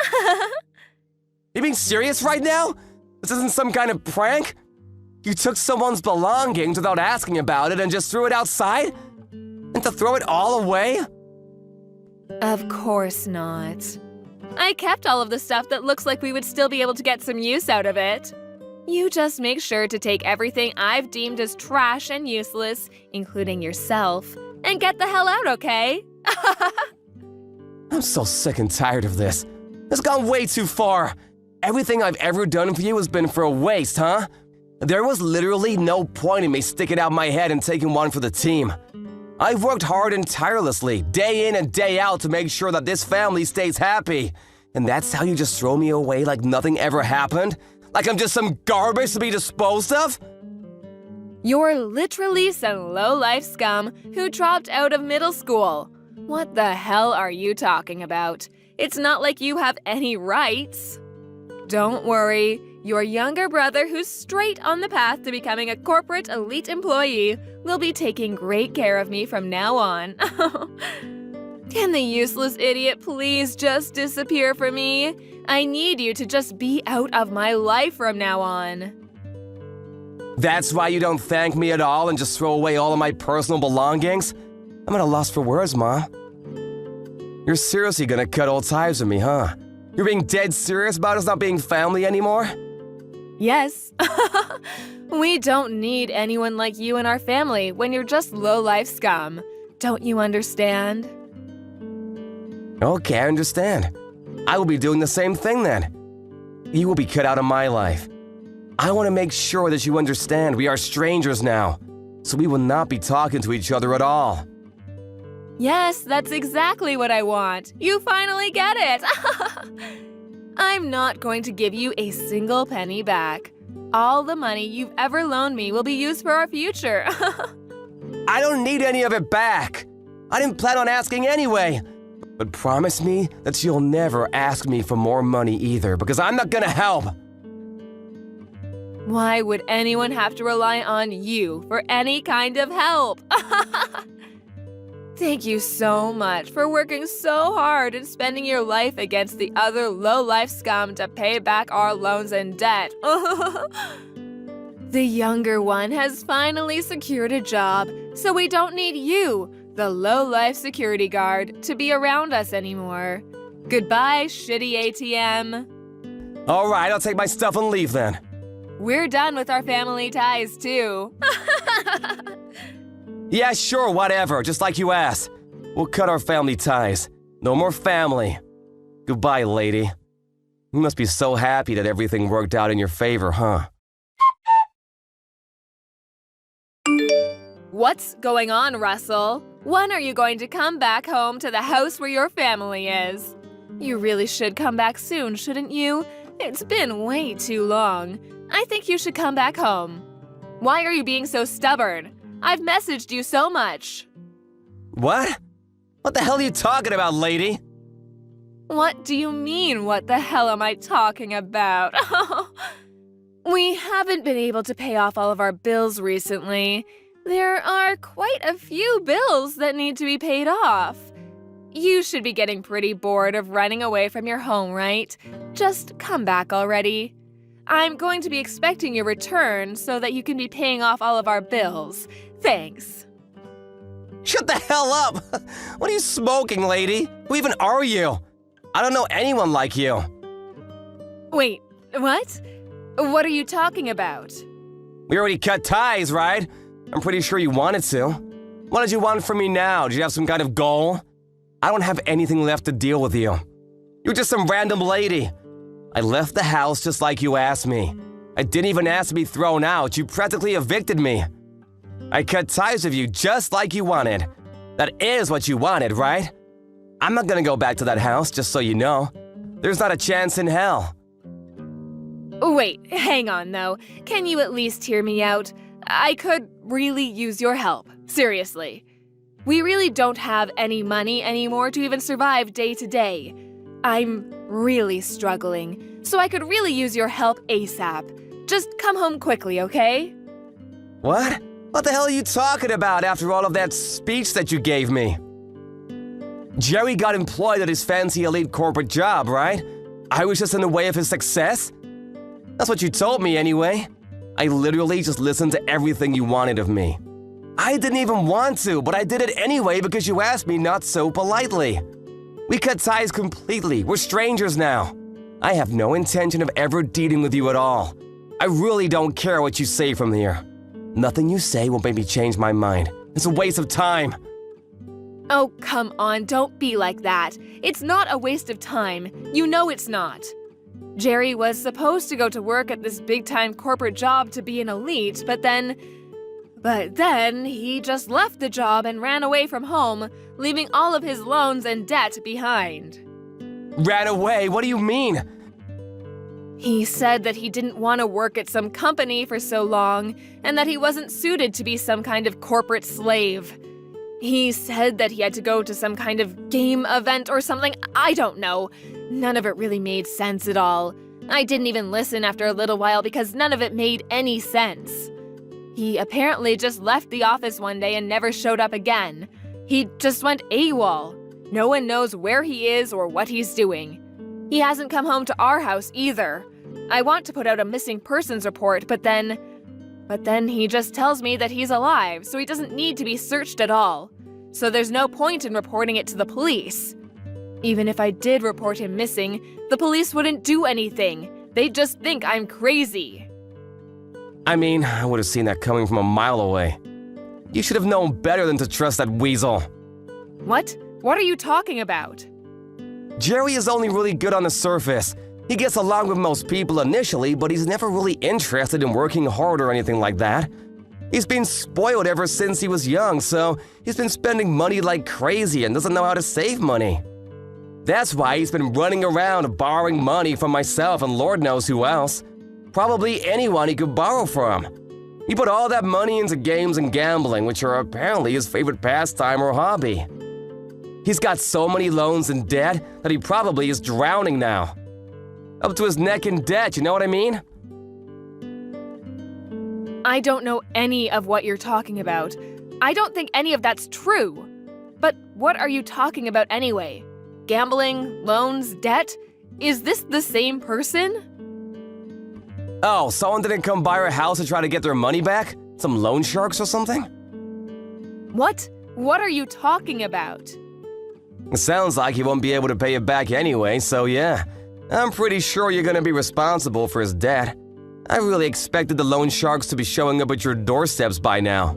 You being serious right now? This isn't some kind of prank? You took someone's belongings without asking about it and just threw it outside? And to throw it all away? Of course not. I kept all of the stuff that looks like we would still be able to get some use out of it. You just make sure to take everything I've deemed as trash and useless, including yourself, and get the hell out, okay? I'm so sick and tired of this. It's gone way too far. Everything I've ever done for you has been for a waste, huh? There was literally no point in me sticking out my head and taking one for the team. I've worked hard and tirelessly, day in and day out, to make sure that this family stays happy. And that's how you just throw me away like nothing ever happened? Like I'm just some garbage to be disposed of? You're literally some low-life scum who dropped out of middle school. What the hell are you talking about? It's not like you have any rights. Don't worry, your younger brother, who's straight on the path to becoming a corporate elite employee, will be taking great care of me from now on. Can the useless idiot please just disappear for me? I need you to just be out of my life from now on. That's why you don't thank me at all and just throw away all of my personal belongings? I'm at a loss for words, Mom. You're seriously gonna cut all ties with me, huh? You're being dead serious about us not being family anymore? Yes. We don't need anyone like you in our family when you're just low-life scum. Don't you understand? Okay, I understand. I will be doing the same thing then. You will be cut out of my life. I want to make sure that you understand we are strangers now, so we will not be talking to each other at all. Yes, that's exactly what I want. You finally get it. I'm not going to give you a single penny back. All the money you've ever loaned me will be used for our future. I don't need any of it back. I didn't plan on asking anyway. But promise me that you'll never ask me for more money either, because I'm not gonna help. Why would anyone have to rely on you for any kind of help? Thank you so much for working so hard and spending your life against the other low-life scum to pay back our loans and debt. The younger one has finally secured a job, so we don't need you, the low-life security guard to be around us anymore. Goodbye, shitty ATM. All right, I'll take my stuff and leave then. We're done with our family ties, too. Yeah, sure, whatever, just like you asked. We'll cut our family ties. No more family. Goodbye, lady. You must be so happy that everything worked out in your favor, huh? What's going on, Russell? When are you going to come back home to the house where your family is? You really should come back soon, shouldn't you? It's been way too long. I think you should come back home. Why are you being so stubborn? I've messaged you so much. What? What the hell are you talking about, lady? What do you mean, what the hell am I talking about? We haven't been able to pay off all of our bills recently. There are quite a few bills that need to be paid off. You should be getting pretty bored of running away from your home, right? Just come back already. I'm going to be expecting your return so that you can be paying off all of our bills. Thanks. Shut the hell up! What are you smoking, lady? Who even are you? I don't know anyone like you. Wait, what? What are you talking about? We already cut ties, right? I'm pretty sure you wanted to. What did you want from me now? Did you have some kind of goal? I don't have anything left to deal with you. You're just some random lady. I left the house just like you asked me. I didn't even ask to be thrown out. You practically evicted me. I cut ties with you just like you wanted. That is what you wanted, right? I'm not gonna go back to that house, just so you know. There's not a chance in hell. Wait, hang on though. Can you at least hear me out? I could really use your help. Seriously. We really don't have any money anymore to even survive day to day. I'm really struggling, so I could really use your help ASAP. Just come home quickly, okay? What? What the hell are you talking about after all of that speech that you gave me? Jerry got employed at his fancy elite corporate job, right? I was just in the way of his success? That's what you told me anyway. I literally just listened to everything you wanted of me. I didn't even want to, but I did it anyway because you asked me not so politely. We cut ties completely. We're strangers now. I have no intention of ever dealing with you at all. I really don't care what you say from here. Nothing you say will make me change my mind. It's a waste of time. Oh, come on, don't be like that. It's not a waste of time. You know it's not. Jerry was supposed to go to work at this big-time corporate job to be an elite, but then he just left the job and ran away from home, leaving all of his loans and debt behind. Ran away? What do you mean? He said that he didn't want to work at some company for so long, and that he wasn't suited to be some kind of corporate slave. He said that he had to go to some kind of game event or something. I don't know. None of it really made sense at all. I didn't even listen after a little while because none of it made any sense. He apparently just left the office one day and never showed up again. He just went AWOL. No one knows where he is or what he's doing. He hasn't come home to our house either. I want to put out a missing persons report, but then he just tells me that he's alive, so he doesn't need to be searched at all. So there's no point in reporting it to the police. Even if I did report him missing, the police wouldn't do anything. They'd just think I'm crazy. I mean, I would have seen that coming from a mile away. You should have known better than to trust that weasel. What? What are you talking about? Jerry is only really good on the surface. He gets along with most people initially, but he's never really interested in working hard or anything like that. He's been spoiled ever since he was young, so he's been spending money like crazy and doesn't know how to save money. That's why he's been running around borrowing money from myself and Lord knows who else. Probably anyone he could borrow from. He put all that money into games and gambling, which are apparently his favorite pastime or hobby. He's got so many loans and debt that he probably is drowning now. Up to his neck in debt, you know what I mean? I don't know any of what you're talking about. I don't think any of that's true. But what are you talking about anyway? Gambling, loans, debt? Is this the same person? Oh, someone didn't come by our house to try to get their money back? Some loan sharks or something? What? What are you talking about? It sounds like he won't be able to pay it back anyway, so yeah. I'm pretty sure you're gonna be responsible for his debt. I really expected the loan sharks to be showing up at your doorsteps by now.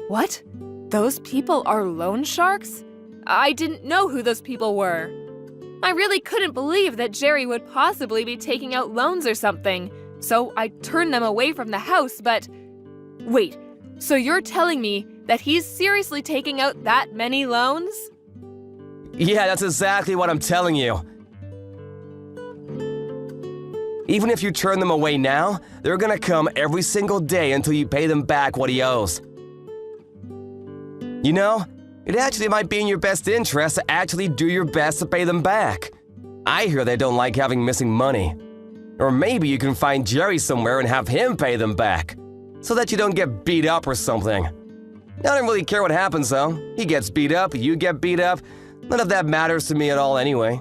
What? Those people are loan sharks? I didn't know who those people were. I really couldn't believe that Jerry would possibly be taking out loans or something, so I turned them away from the house, but… Wait, so you're telling me that he's seriously taking out that many loans? Yeah, that's exactly what I'm telling you. Even if you turn them away now, they're gonna come every single day until you pay them back what he owes. You know, it actually might be in your best interest to actually do your best to pay them back. I hear they don't like having missing money. Or maybe you can find Jerry somewhere and have him pay them back, so that you don't get beat up or something. I don't really care what happens though. He gets beat up, you get beat up. None of that matters to me at all anyway.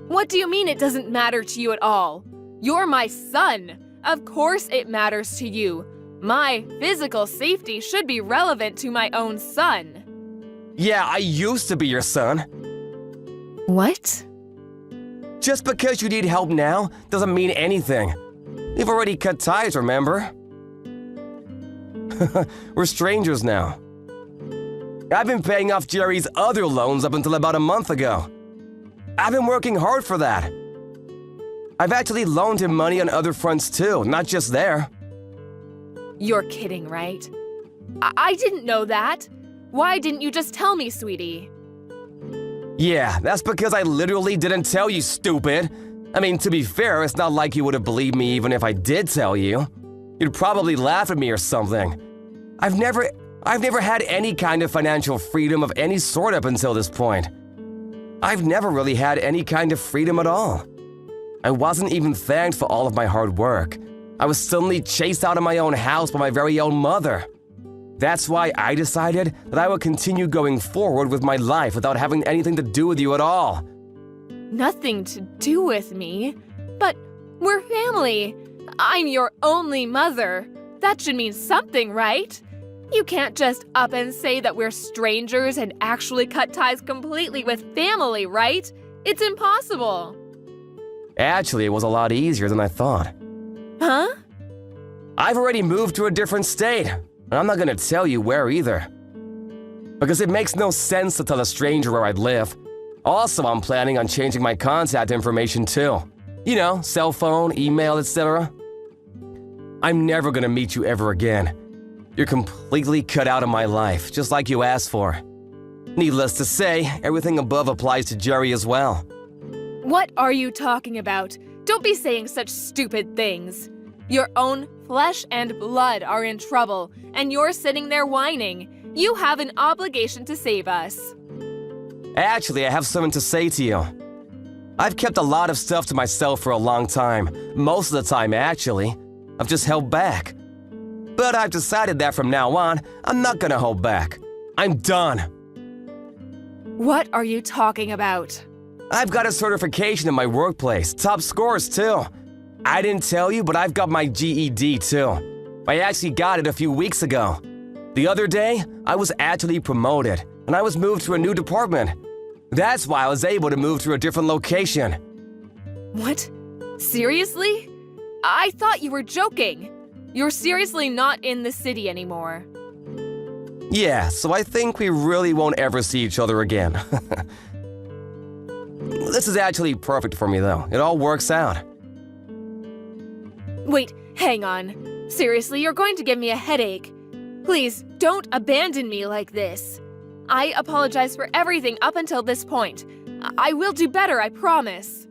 What do you mean it doesn't matter to you at all? You're my son. Of course it matters to you. My physical safety should be relevant to my own son. Yeah, I used to be your son. What? Just because you need help now doesn't mean anything. We've already cut ties, remember? We're strangers now. I've been paying off Jerry's other loans up until about a month ago. I've been working hard for that. I've actually loaned him money on other fronts too, not just there. You're kidding, right? I didn't know that. Why didn't you just tell me, sweetie? Yeah, that's because I literally didn't tell you, stupid. I mean, to be fair, it's not like you would have believed me even if I did tell you. You'd probably laugh at me or something. I've never had any kind of financial freedom of any sort up until this point. I've never really had any kind of freedom at all. I wasn't even thanked for all of my hard work. I was suddenly chased out of my own house by my very own mother. That's why I decided that I would continue going forward with my life without having anything to do with you at all. Nothing to do with me? But we're family. I'm your only mother. That should mean something, right? You can't just up and say that we're strangers and actually cut ties completely with family, right? It's impossible. Actually, it was a lot easier than I thought. Huh? I've already moved to a different state, and I'm not gonna tell you where either. Because it makes no sense to tell a stranger where I'd live. Also, I'm planning on changing my contact information too. You know, cell phone, email, etc. I'm never gonna meet you ever again. You're completely cut out of my life, just like you asked for. Needless to say, everything above applies to Jerry as well. What are you talking about? Don't be saying such stupid things. Your own flesh and blood are in trouble, and you're sitting there whining. You have an obligation to save us. Actually, I have something to say to you. I've kept a lot of stuff to myself for a long time. Most of the time, actually. I've just held back. But I've decided that from now on, I'm not gonna hold back. I'm done. What are you talking about? I've got a certification in my workplace, top scores too. I didn't tell you, but I've got my GED too. I actually got it a few weeks ago. The other day, I was actually promoted, and I was moved to a new department. That's why I was able to move to a different location. What? Seriously? I thought you were joking. You're seriously not in the city anymore. Yeah, so I think we really won't ever see each other again. This is actually perfect for me though. It all works out. Wait, hang on. Seriously, you're going to give me a headache. Please, don't abandon me like this. I apologize for everything up until this point. I will do better, I promise.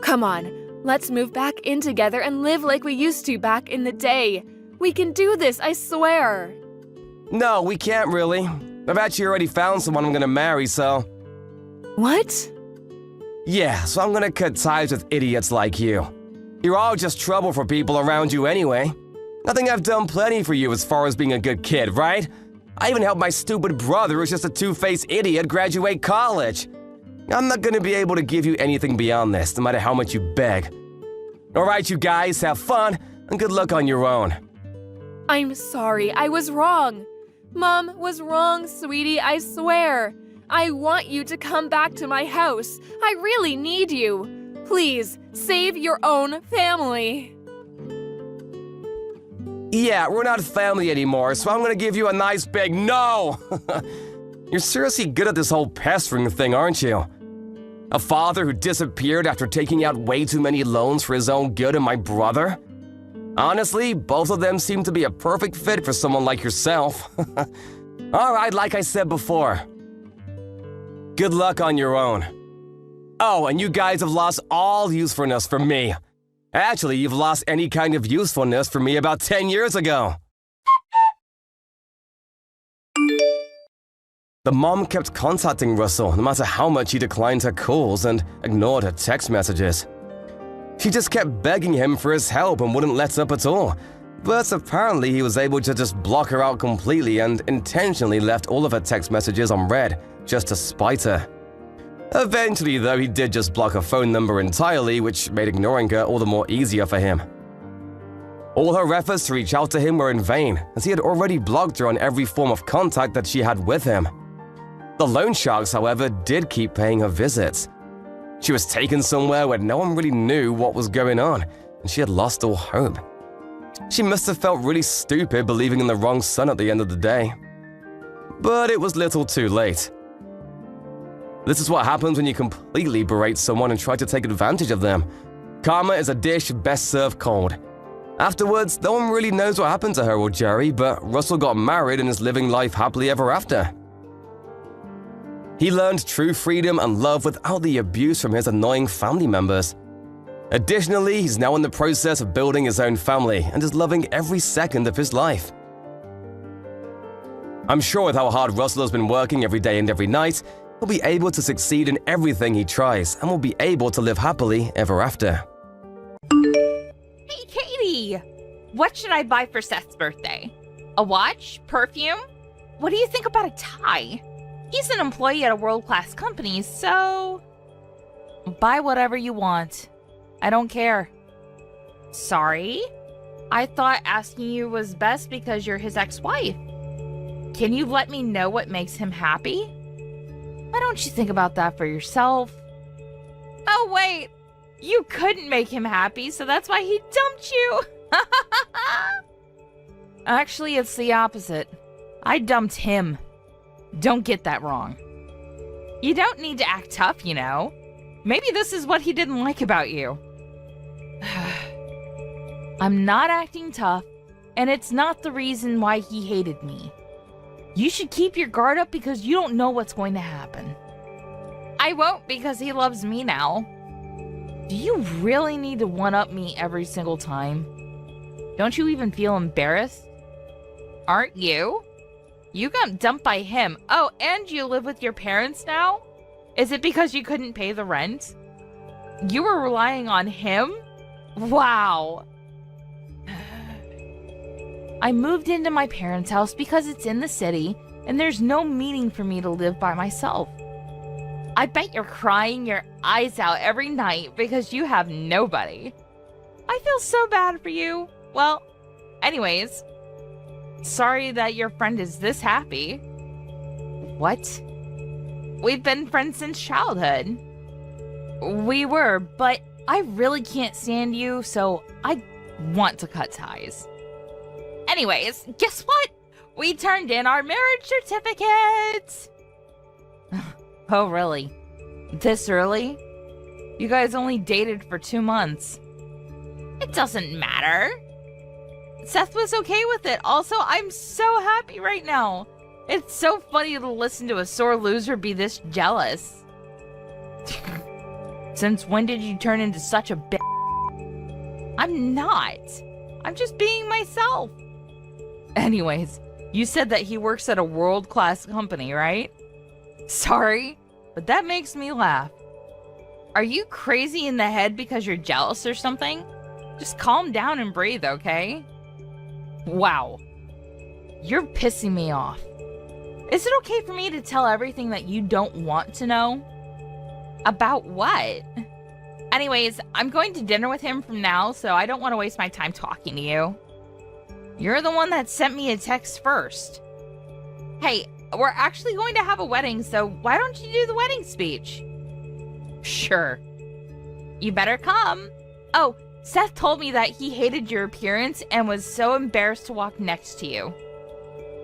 Come on, let's move back in together and live like we used to back in the day. We can do this, I swear. No, we can't really. I've actually already found someone I'm gonna marry, so… What? Yeah, so I'm gonna cut ties with idiots like you. You're all just trouble for people around you anyway. I think I've done plenty for you as far as being a good kid, right? I even helped my stupid brother, who's just a two-faced idiot, graduate college. I'm not gonna be able to give you anything beyond this, no matter how much you beg. Alright, you guys, have fun, and good luck on your own. I'm sorry, I was wrong. Mom was wrong, sweetie, I swear. I want you to come back to my house. I really need you. Please, save your own family. Yeah, we're not family anymore, so I'm gonna give you a nice big no! You're seriously good at this whole pestering thing, aren't you? A father who disappeared after taking out way too many loans for his own good and my brother? Honestly, both of them seem to be a perfect fit for someone like yourself. Alright, like I said before. Good luck on your own. Oh, and you guys have lost all usefulness for me. Actually, you've lost any kind of usefulness for me about 10 years ago. The mom kept contacting Russell no matter how much he declined her calls and ignored her text messages. She just kept begging him for his help and wouldn't let up at all. But apparently he was able to just block her out completely and intentionally left all of her text messages unread just to spite her. Eventually, though, he did just block her phone number entirely, which made ignoring her all the more easier for him. All her efforts to reach out to him were in vain, as he had already blocked her on every form of contact that she had with him. The loan sharks, however, did keep paying her visits. She was taken somewhere where no one really knew what was going on, and she had lost all hope. She must have felt really stupid believing in the wrong son at the end of the day. But it was little too late. This is what happens when you completely berate someone and try to take advantage of them. Karma is a dish best served cold. Afterwards, no one really knows what happened to her or Jerry, but Russell got married and is living life happily ever after. He learned true freedom and love without the abuse from his annoying family members. Additionally, he's now in the process of building his own family and is loving every second of his life. I'm sure with how hard Russell has been working every day and every night, he'll be able to succeed in everything he tries and will be able to live happily ever after. Hey, Katie! What should I buy for Seth's birthday? A watch? Perfume? What do you think about a tie? He's an employee at a world-class company, so... Buy whatever you want. I don't care. Sorry? I thought asking you was best because you're his ex-wife. Can you let me know what makes him happy? Why don't you think about that for yourself? Oh, wait! You couldn't make him happy, so that's why he dumped you! Actually, it's the opposite. I dumped him. Don't get that wrong. You don't need to act tough, you know. Maybe this is what he didn't like about you. I'm not acting tough, and it's not the reason why he hated me. You should keep your guard up because you don't know what's going to happen. I won't because he loves me now. Do you really need to one-up me every single time? Don't you even feel embarrassed? Aren't you? You got dumped by him. Oh, and you live with your parents now? Is it because you couldn't pay the rent? You were relying on him? Wow. I moved into my parents' house because it's in the city, and there's no meaning for me to live by myself. I bet you're crying your eyes out every night because you have nobody. I feel so bad for you. Well, anyways, sorry that your friend is this happy. What? We've been friends since childhood. We were, but I really can't stand you, so I want to cut ties. Anyways, guess what? We turned in our marriage certificate! Oh, really? This early? You guys only dated for 2 months. It doesn't matter. Seth was okay with it. Also, I'm so happy right now. It's so funny to listen to a sore loser be this jealous. Since when did you turn into such a bitch? I'm not. I'm just being myself. Anyways, you said that he works at a world-class company, right? Sorry, but that makes me laugh. Are you crazy in the head because you're jealous or something? Just calm down and breathe, okay? Wow. You're pissing me off. Is it okay for me to tell everything that you don't want to know? About what? Anyways, I'm going to dinner with him from now, so I don't want to waste my time talking to you. You're the one that sent me a text first. Hey, we're actually going to have a wedding, so why don't you do the wedding speech? Sure. You better come. Oh, Seth told me that he hated your appearance and was so embarrassed to walk next to you.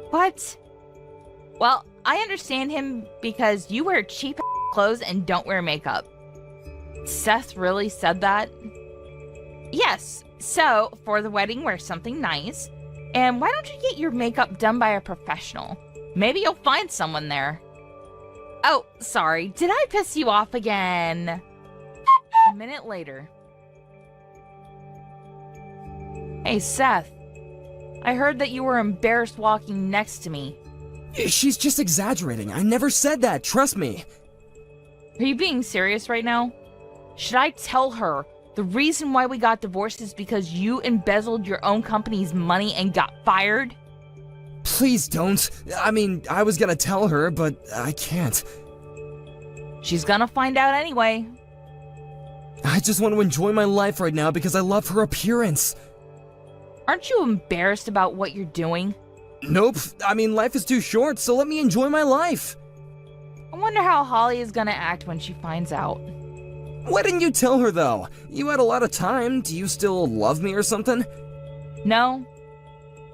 What? Well, I understand him because you wear cheap clothes and don't wear makeup. Seth really said that? Yes, so for the wedding, wear something nice. And why don't you get your makeup done by a professional? Maybe you'll find someone there. Oh, sorry, did I piss you off again? A minute later. Hey, Seth. I heard that you were embarrassed walking next to me. She's just exaggerating. I never said that, trust me. Are you being serious right now? Should I tell her the reason why we got divorced is because you embezzled your own company's money and got fired? Please don't. I mean, I was gonna tell her, but I can't. She's gonna find out anyway. I just want to enjoy my life right now because I love her appearance. Aren't you embarrassed about what you're doing? Nope. I mean, life is too short, so let me enjoy my life. I wonder how Holly is gonna act when she finds out. Why didn't you tell her, though? You had a lot of time. Do you still love me or something? No.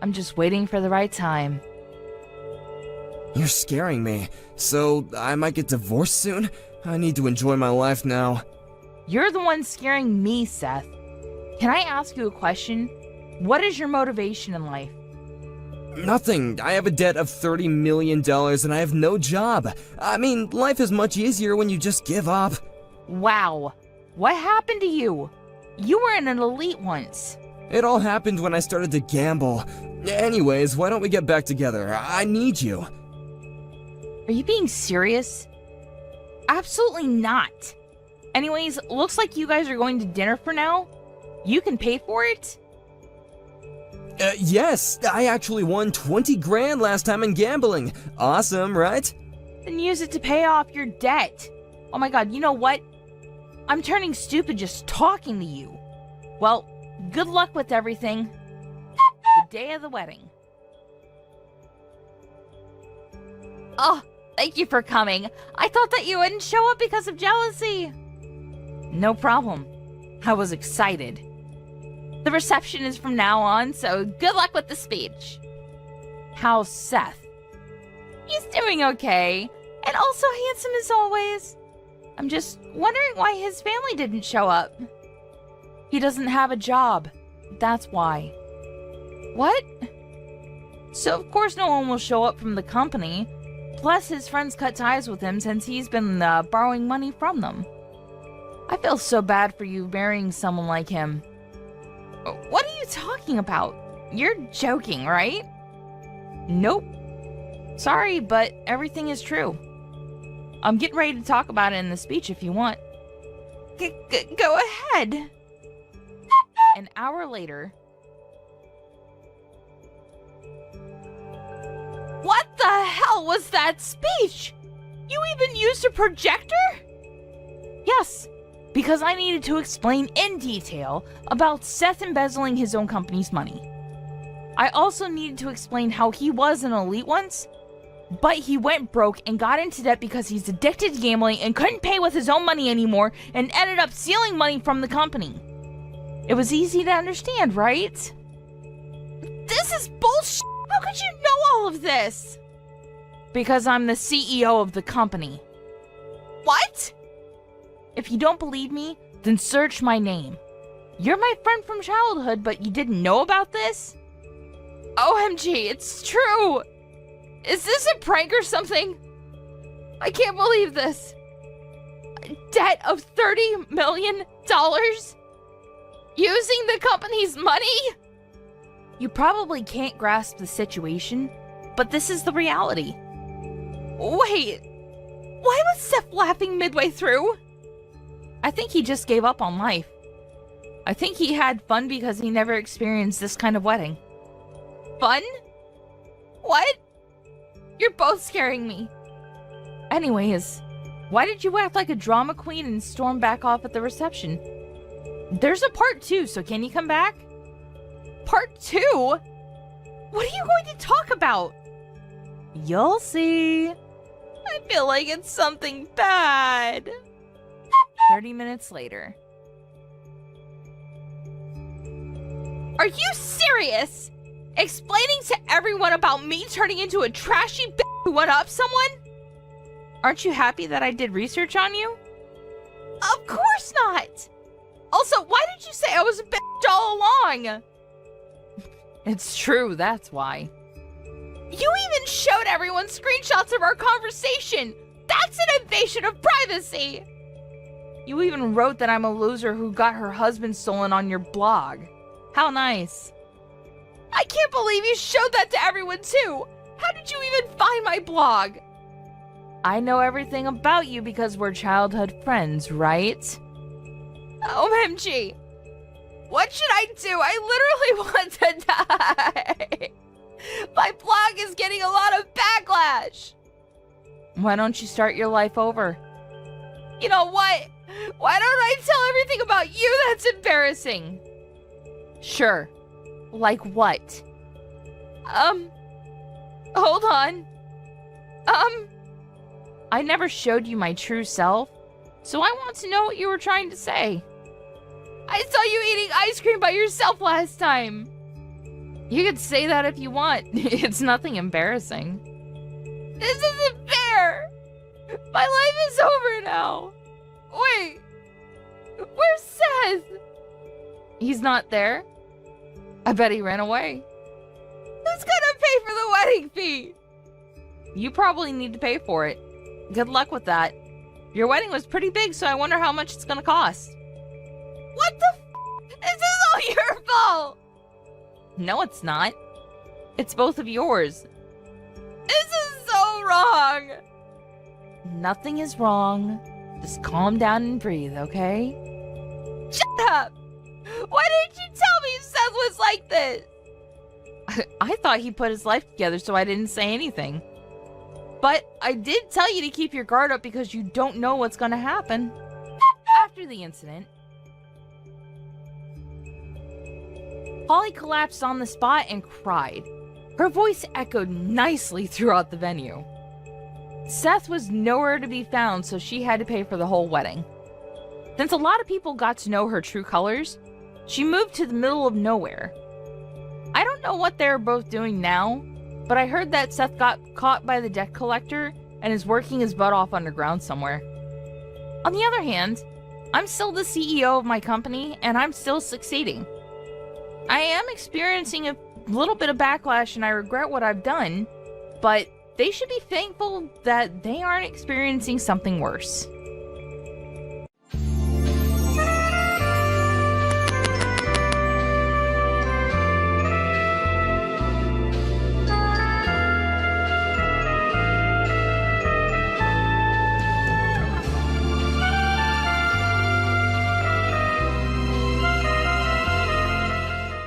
I'm just waiting for the right time. You're scaring me. So, I might get divorced soon? I need to enjoy my life now. You're the one scaring me, Seth. Can I ask you a question? What is your motivation in life? Nothing. I have a debt of $30 million and I have no job. I mean, life is much easier when you just give up. Wow. What happened to you? You were in an elite once. It all happened when I started to gamble. Anyways, why don't we get back together? I need you. Are you being serious? Absolutely not. Anyways, looks like you guys are going to dinner for now. You can pay for it? Yes, I actually won 20 grand last time in gambling. Awesome, right? Then use it to pay off your debt. Oh my god, you know what? I'm turning stupid just talking to you. Well, good luck with everything. The day of the wedding. Oh, thank you for coming. I thought that you wouldn't show up because of jealousy. No problem. I was excited. The reception is from now on, so good luck with the speech. How's Seth? He's doing okay, and also handsome as always. I'm just wondering why his family didn't show up. He doesn't have a job. That's why. What? So of course no one will show up from the company. Plus his friends cut ties with him since he's been borrowing money from them. I feel so bad for you marrying someone like him. What are you talking about? You're joking, right? Nope. Sorry, but everything is true. I'm getting ready to talk about it in the speech if you want. Go ahead. An hour later. What the hell was that speech? You even used a projector? Yes. Because I needed to explain in detail about Seth embezzling his own company's money. I also needed to explain how he was an elite once, but he went broke and got into debt because he's addicted to gambling and couldn't pay with his own money anymore and ended up stealing money from the company. It was easy to understand, right? This is bullshit! How could you know all of this? Because I'm the CEO of the company. What? If you don't believe me, then search my name. You're my friend from childhood, but you didn't know about this? OMG, it's true! Is this a prank or something? I can't believe this. A debt of $30 million? Using the company's money? You probably can't grasp the situation, but this is the reality. Wait, why was Seth laughing midway through? I think he just gave up on life. I think he had fun because he never experienced this kind of wedding. Fun? What? You're both scaring me. Anyways, why did you act like a drama queen and storm back off at the reception? There's a part 2, so can you come back? Part 2? What are you going to talk about? You'll see. I feel like it's something bad. 30 minutes later. Are you serious? Explaining to everyone about me turning into a trashy b**** who went up someone? Aren't you happy that I did research on you? Of course not! Also, why did you say I was a b*** all along? It's true, that's why. You even showed everyone screenshots of our conversation! That's an invasion of privacy! You even wrote that I'm a loser who got her husband stolen on your blog. How nice. I can't believe you showed that to everyone too! How did you even find my blog? I know everything about you because we're childhood friends, right? OMG! What should I do? I literally want to die! My blog is getting a lot of backlash! Why don't you start your life over? You know what? Why don't I tell everything about you that's embarrassing? Sure. Like what? Hold on. I never showed you my true self, so I want to know what you were trying to say. I saw you eating ice cream by yourself last time. You could say that if you want. It's nothing embarrassing. This isn't fair. My life is over now. Wait. Where's Seth? He's not there. I bet he ran away. Who's gonna pay for the wedding fee? You probably need to pay for it. Good luck with that. Your wedding was pretty big, so I wonder how much it's gonna cost. What the f***? This is all your fault! No, it's not. It's both of yours. This is so wrong! Nothing is wrong. Just calm down and breathe, okay? Shut up! Why didn't you tell me Seth was like this? I thought he put his life together, so I didn't say anything. But I did tell you to keep your guard up because you don't know what's gonna happen. After the incident, Holly collapsed on the spot and cried. Her voice echoed nicely throughout the venue. Seth was nowhere to be found, so she had to pay for the whole wedding. Since a lot of people got to know her true colors, she moved to the middle of nowhere. I don't know what they're both doing now, but I heard that Seth got caught by the debt collector and is working his butt off underground somewhere. On the other hand, I'm still the CEO of my company and I'm still succeeding. I am experiencing a little bit of backlash and I regret what I've done, but they should be thankful that they aren't experiencing something worse.